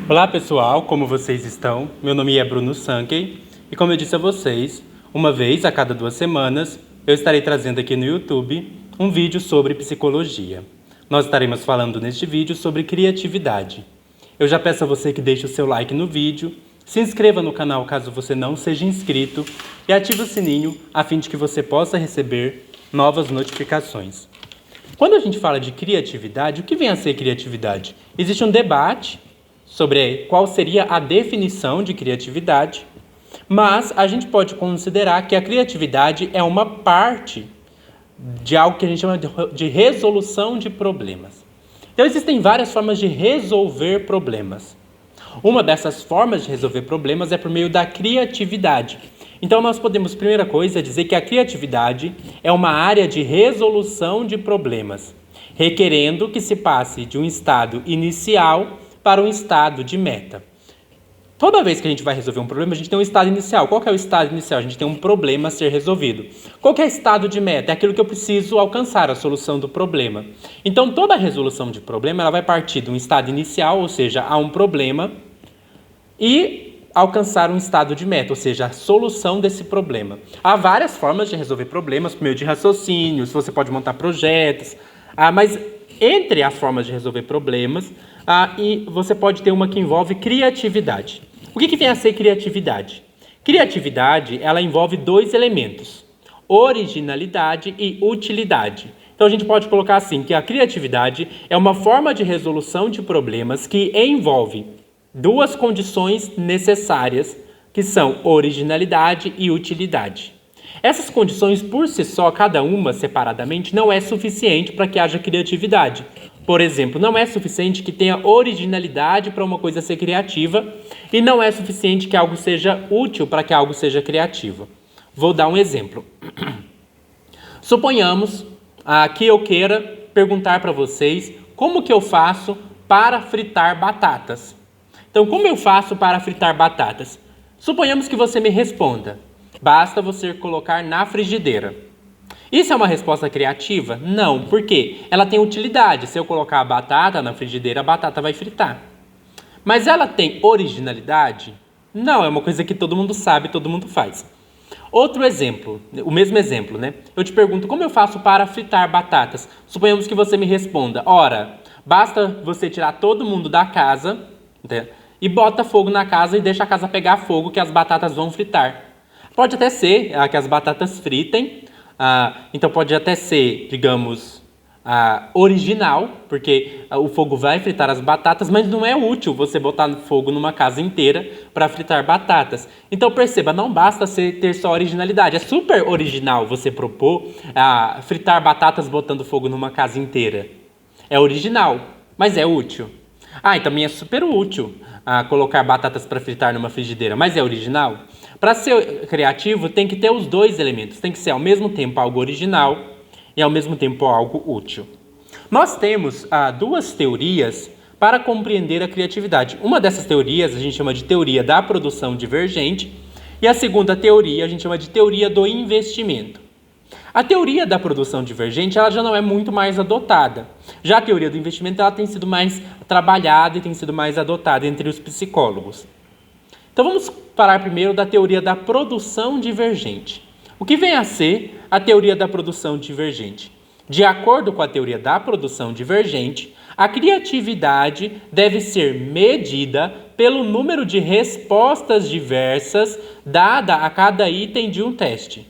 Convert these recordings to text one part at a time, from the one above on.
Olá pessoal, como vocês estão? Meu nome é Bruno Sankey e como eu disse a vocês, uma vez a cada 2 semanas eu estarei trazendo aqui no YouTube um vídeo sobre psicologia. Nós estaremos falando neste vídeo sobre criatividade. Eu já peço a você que deixe o seu like no vídeo, se inscreva no canal caso você não seja inscrito e ative o sininho a fim de que você possa receber novas notificações. Quando a gente fala de criatividade, o que vem a ser criatividade? Existe um debate sobre qual seria a definição de criatividade, mas a gente pode considerar que a criatividade é uma parte de algo que a gente chama de resolução de problemas. Então existem várias formas de resolver problemas. Uma dessas formas de resolver problemas é por meio da criatividade. Então nós podemos, primeira coisa, dizer que a criatividade é uma área de resolução de problemas, requerendo que se passe de um estado inicial para um estado de meta. Toda vez que a gente vai resolver um problema, a gente tem um estado inicial. Qual que é o estado inicial? A gente tem um problema a ser resolvido. Qual que é o estado de meta? É aquilo que eu preciso alcançar, a solução do problema. Então, toda resolução de problema ela vai partir de um estado inicial, ou seja, há um problema, e alcançar um estado de meta, ou seja, a solução desse problema. Há várias formas de resolver problemas, por meio de raciocínios, você pode montar projetos, mas entre as formas de resolver problemas, e você pode ter uma que envolve criatividade. O que vem a ser criatividade? Criatividade, ela envolve 2 elementos, originalidade e utilidade. Então a gente pode colocar assim, que a criatividade é uma forma de resolução de problemas que envolve 2 condições necessárias, que são originalidade e utilidade. Essas condições, por si só, cada uma separadamente, não é suficiente para que haja criatividade. Por exemplo, não é suficiente que tenha originalidade para uma coisa ser criativa e não é suficiente que algo seja útil para que algo seja criativo. Vou dar um exemplo. Suponhamos que eu queira perguntar para vocês como que eu faço para fritar batatas. Então, como eu faço para fritar batatas? Suponhamos que você me responda: basta você colocar na frigideira. Isso é uma resposta criativa? Não, por quê? Ela tem utilidade. Se eu colocar a batata na frigideira, a batata vai fritar. Mas ela tem originalidade? Não, é uma coisa que todo mundo sabe, todo mundo faz. Outro exemplo, o mesmo exemplo, né? Eu te pergunto, como eu faço para fritar batatas? Suponhamos que você me responda: ora, basta você tirar todo mundo da casa, né, e bota fogo na casa e deixa a casa pegar fogo que as batatas vão fritar. Pode até ser que as batatas fritem, então pode até ser, digamos, original, porque o fogo vai fritar as batatas, mas não é útil você botar fogo numa casa inteira para fritar batatas. Então perceba, não basta ter só originalidade, é super original você propor fritar batatas botando fogo numa casa inteira. É original, mas é útil. E também é super útil colocar batatas para fritar numa frigideira, mas é original? Para ser criativo, tem que ter os 2 elementos. Tem que ser ao mesmo tempo algo original e ao mesmo tempo algo útil. Nós temos 2 teorias para compreender a criatividade. Uma dessas teorias a gente chama de teoria da produção divergente e a segunda teoria a gente chama de teoria do investimento. A teoria da produção divergente ela já não é muito mais adotada. Já a teoria do investimento ela tem sido mais trabalhada e tem sido mais adotada entre os psicólogos. Então vamos falar primeiro da teoria da produção divergente. O que vem a ser a teoria da produção divergente? De acordo com a teoria da produção divergente, a criatividade deve ser medida pelo número de respostas diversas dada a cada item de um teste.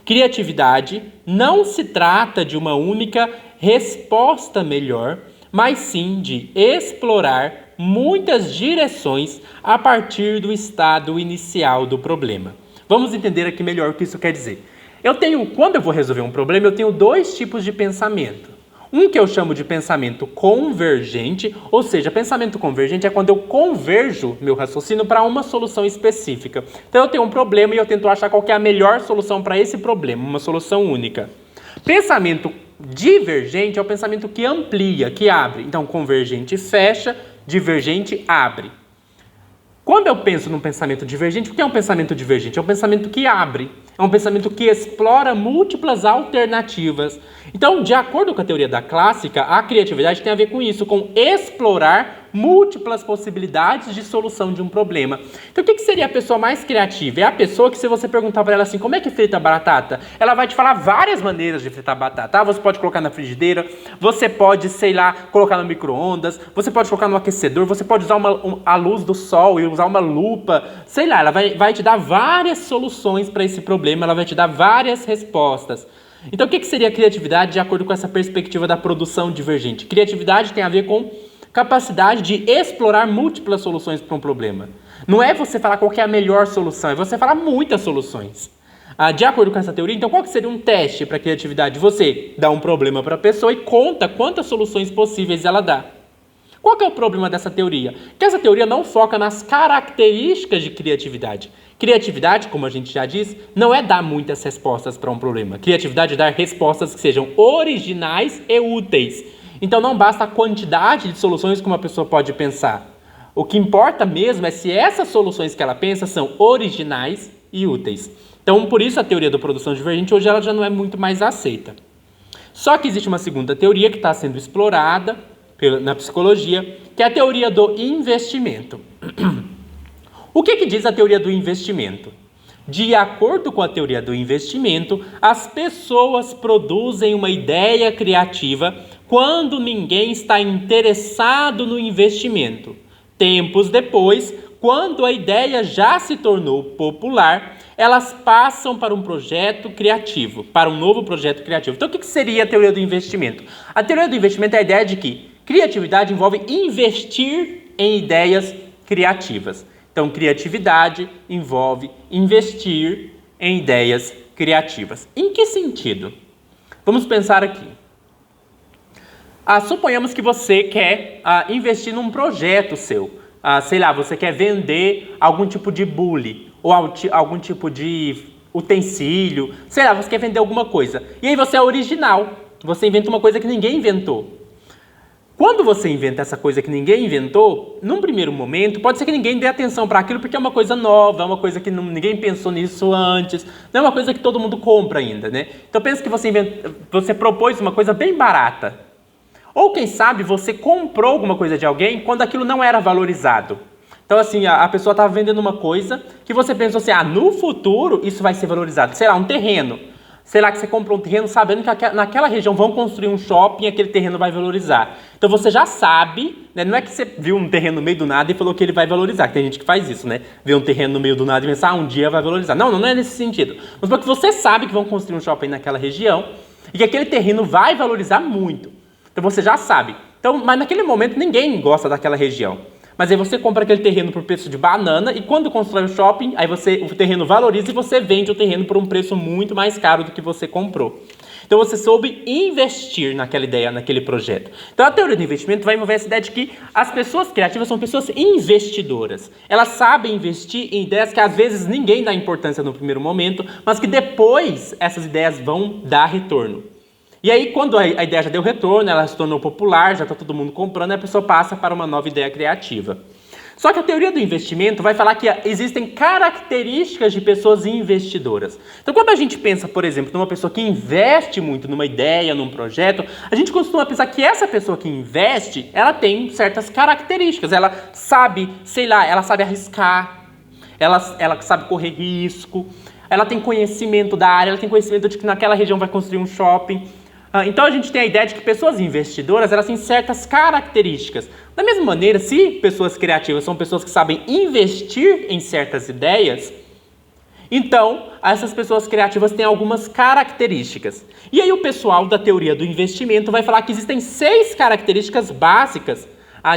Criatividade não se trata de uma única resposta melhor, mas sim de explorar muitas direções a partir do estado inicial do problema. Vamos entender aqui melhor o que isso quer dizer. Quando eu vou resolver um problema, eu tenho 2 tipos de pensamento. Um que eu chamo de pensamento convergente, ou seja, pensamento convergente é quando eu converjo meu raciocínio para uma solução específica. Então eu tenho um problema e eu tento achar qual que é a melhor solução para esse problema, uma solução única. Pensamento divergente é o pensamento que amplia, que abre. Então convergente fecha, divergente abre. Quando eu penso num pensamento divergente, o que é um pensamento divergente? É um pensamento que abre, é um pensamento que explora múltiplas alternativas. Então, de acordo com a teoria da clássica, a criatividade tem a ver com isso, com explorar múltiplas possibilidades de solução de um problema. Então, o que seria a pessoa mais criativa? É a pessoa que, se você perguntar para ela assim, como é que frita a batata? Ela vai te falar várias maneiras de fritar batata. Você pode colocar na frigideira, você pode, sei lá, colocar no micro-ondas, você pode colocar no aquecedor, você pode usar a luz do sol e usar uma lupa, sei lá, ela vai te dar várias soluções para esse problema, ela vai te dar várias respostas. Então, o que seria criatividade de acordo com essa perspectiva da produção divergente? Criatividade tem a ver com capacidade de explorar múltiplas soluções para um problema. Não é você falar qual que é a melhor solução, é você falar muitas soluções. De acordo com essa teoria, então qual que seria um teste para criatividade? Você dá um problema para a pessoa e conta quantas soluções possíveis ela dá. Qual que é o problema dessa teoria? Que essa teoria não foca nas características de criatividade. Criatividade, como a gente já diz, não é dar muitas respostas para um problema. Criatividade é dar respostas que sejam originais e úteis. Então não basta a quantidade de soluções que uma pessoa pode pensar. O que importa mesmo é se essas soluções que ela pensa são originais e úteis. Então, por isso a teoria da produção divergente hoje ela já não é muito mais aceita. Só que existe uma segunda teoria que está sendo explorada na psicologia, que é a teoria do investimento. O que diz a teoria do investimento? De acordo com a teoria do investimento, as pessoas produzem uma ideia criativa quando ninguém está interessado no investimento. Tempos depois, quando a ideia já se tornou popular, elas passam para um projeto criativo, para um novo projeto criativo. Então, o que seria a teoria do investimento? A teoria do investimento é a ideia de que criatividade envolve investir em ideias criativas. Então, criatividade envolve investir em ideias criativas. Em que sentido? Vamos pensar aqui. Suponhamos que você quer investir num projeto seu. Sei lá, você quer vender algum tipo de bule ou algum tipo de utensílio. Sei lá, você quer vender alguma coisa. E aí você é original. Você inventa uma coisa que ninguém inventou. Quando você inventa essa coisa que ninguém inventou, num primeiro momento, pode ser que ninguém dê atenção para aquilo porque é uma coisa nova, é uma coisa que ninguém pensou nisso antes, não é uma coisa que todo mundo compra ainda, né? Então pensa que você propôs uma coisa bem barata. Ou quem sabe você comprou alguma coisa de alguém quando aquilo não era valorizado. Então assim, a pessoa estava vendendo uma coisa que você pensou assim, no futuro isso vai ser valorizado. Sei lá, um terreno. Sei lá que você comprou um terreno sabendo que naquela região vão construir um shopping e aquele terreno vai valorizar. Então você já sabe, né? Não é que você viu um terreno no meio do nada e falou que ele vai valorizar. Tem gente que faz isso, né? Vê um terreno no meio do nada e pensa, um dia vai valorizar. Não é nesse sentido. Mas porque você sabe que vão construir um shopping naquela região e que aquele terreno vai valorizar muito. Então você já sabe. Então, mas naquele momento ninguém gosta daquela região. Mas aí você compra aquele terreno por preço de banana e quando constrói o shopping, aí o terreno valoriza e você vende o terreno por um preço muito mais caro do que você comprou. Então você soube investir naquela ideia, naquele projeto. Então a teoria do investimento vai envolver essa ideia de que as pessoas criativas são pessoas investidoras. Elas sabem investir em ideias que às vezes ninguém dá importância no primeiro momento, mas que depois essas ideias vão dar retorno. E aí, quando a ideia já deu retorno, ela se tornou popular, já está todo mundo comprando, a pessoa passa para uma nova ideia criativa. Só que a teoria do investimento vai falar que existem características de pessoas investidoras. Então, quando a gente pensa, por exemplo, numa pessoa que investe muito numa ideia, num projeto, a gente costuma pensar que essa pessoa que investe, ela tem certas características. Ela sabe, sei lá, ela sabe arriscar, ela sabe correr risco, ela tem conhecimento da área, ela tem conhecimento de que naquela região vai construir um shopping. Então a gente tem a ideia de que pessoas investidoras, elas têm certas características. Da mesma maneira, se pessoas criativas são pessoas que sabem investir em certas ideias, então essas pessoas criativas têm algumas características. E aí o pessoal da teoria do investimento vai falar que existem 6 características básicas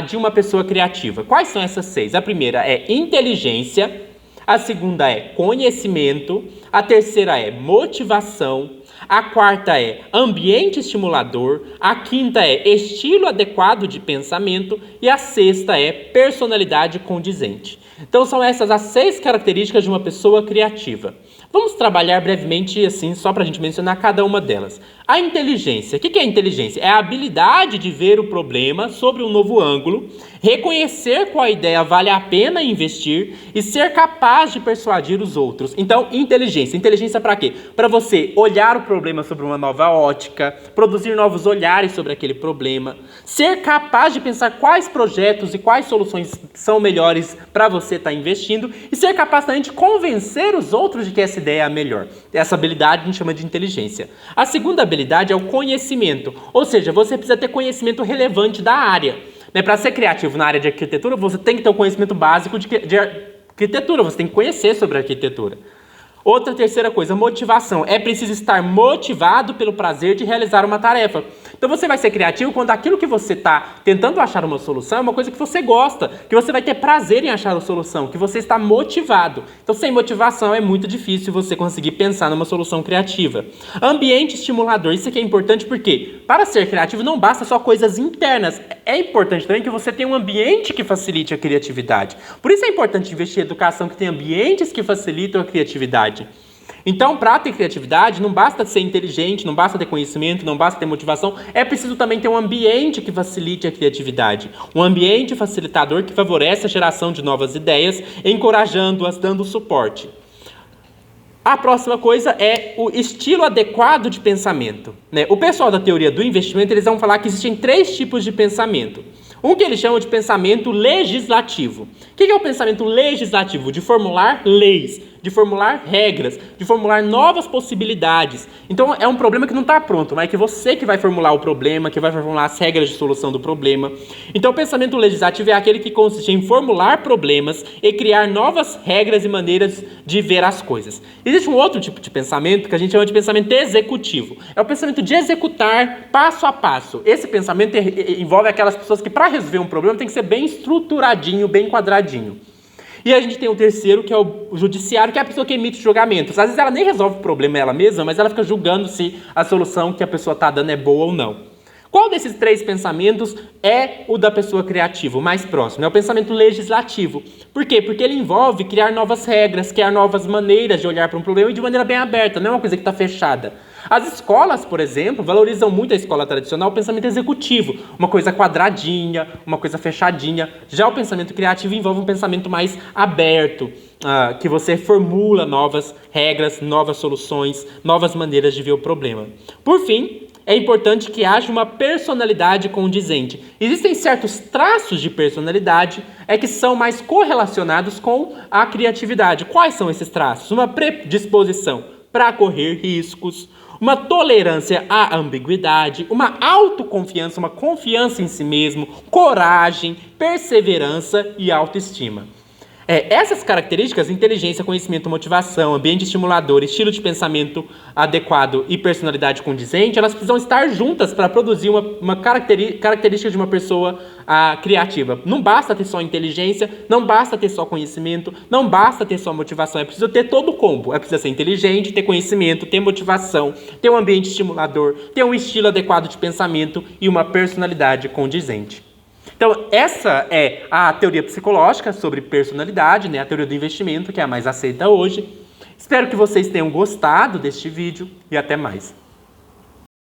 de uma pessoa criativa. Quais são essas 6? A primeira é inteligência, a segunda é conhecimento, a terceira é motivação, a quarta é ambiente estimulador, a quinta é estilo adequado de pensamento e a sexta é personalidade condizente. Então são essas as 6 características de uma pessoa criativa. Vamos trabalhar brevemente assim, só para a gente mencionar cada uma delas. A inteligência. O que é a inteligência? É a habilidade de ver o problema sobre um novo ângulo, reconhecer qual ideia vale a pena investir e ser capaz de persuadir os outros. Então, inteligência. Inteligência para quê? Para você olhar o problema sobre uma nova ótica, produzir novos olhares sobre aquele problema, ser capaz de pensar quais projetos e quais soluções são melhores para você estar investindo e ser capaz também de convencer os outros de que essa ideia é a melhor. Essa habilidade a gente chama de inteligência. A segunda habilidade é o conhecimento, ou seja, você precisa ter conhecimento relevante da área. Para ser criativo na área de arquitetura, você tem que ter um conhecimento básico de arquitetura, você tem que conhecer sobre arquitetura. Outra terceira coisa, motivação. É preciso estar motivado pelo prazer de realizar uma tarefa. Então você vai ser criativo quando aquilo que você está tentando achar uma solução é uma coisa que você gosta, que você vai ter prazer em achar a solução, que você está motivado. Então sem motivação é muito difícil você conseguir pensar numa solução criativa. Ambiente estimulador, isso aqui é importante porque para ser criativo não basta só coisas internas, é importante também que você tenha um ambiente que facilite a criatividade. Por isso é importante investir em educação que tem ambientes que facilitam a criatividade. Então, para ter criatividade, não basta ser inteligente, não basta ter conhecimento, não basta ter motivação, é preciso também ter um ambiente que facilite a criatividade. Um ambiente facilitador que favorece a geração de novas ideias, encorajando-as, dando suporte. A próxima coisa é o estilo adequado de pensamento. O pessoal da teoria do investimento, eles vão falar que existem 3 tipos de pensamento. Um que eles chamam de pensamento legislativo. O que é o pensamento legislativo? De formular leis, de formular regras, de formular novas possibilidades. Então é um problema que não está pronto, mas é que você que vai formular o problema, que vai formular as regras de solução do problema. Então o pensamento legislativo é aquele que consiste em formular problemas e criar novas regras e maneiras de ver as coisas. Existe um outro tipo de pensamento que a gente chama de pensamento executivo. É o pensamento de executar passo a passo. Esse pensamento envolve aquelas pessoas que para resolver um problema tem que ser bem estruturadinho, bem quadradinho. E a gente tem o terceiro, que é o judiciário, que é a pessoa que emite julgamentos. Às vezes ela nem resolve o problema ela mesma, mas ela fica julgando se a solução que a pessoa está dando é boa ou não. Qual desses 3 pensamentos é o da pessoa criativa, o mais próximo? É o pensamento legislativo. Por quê? Porque ele envolve criar novas regras, criar novas maneiras de olhar para um problema e de maneira bem aberta, não é uma coisa que está fechada. As escolas, por exemplo, valorizam muito a escola tradicional, o pensamento executivo, uma coisa quadradinha, uma coisa fechadinha. Já o pensamento criativo envolve um pensamento mais aberto, que você formula novas regras, novas soluções, novas maneiras de ver o problema. Por fim, é importante que haja uma personalidade condizente. Existem certos traços de personalidade que são mais correlacionados com a criatividade. Quais são esses traços? Uma predisposição para correr riscos, uma tolerância à ambiguidade, uma autoconfiança, uma confiança em si mesmo, coragem, perseverança e autoestima. Essas características, inteligência, conhecimento, motivação, ambiente estimulador, estilo de pensamento adequado e personalidade condizente, elas precisam estar juntas para produzir uma característica de uma pessoa criativa. Não basta ter só inteligência, não basta ter só conhecimento, não basta ter só motivação, é preciso ter todo o combo. É preciso ser inteligente, ter conhecimento, ter motivação, ter um ambiente estimulador, ter um estilo adequado de pensamento e uma personalidade condizente. Então, essa é a teoria psicológica sobre personalidade, a teoria do investimento, que é a mais aceita hoje. Espero que vocês tenham gostado deste vídeo e até mais.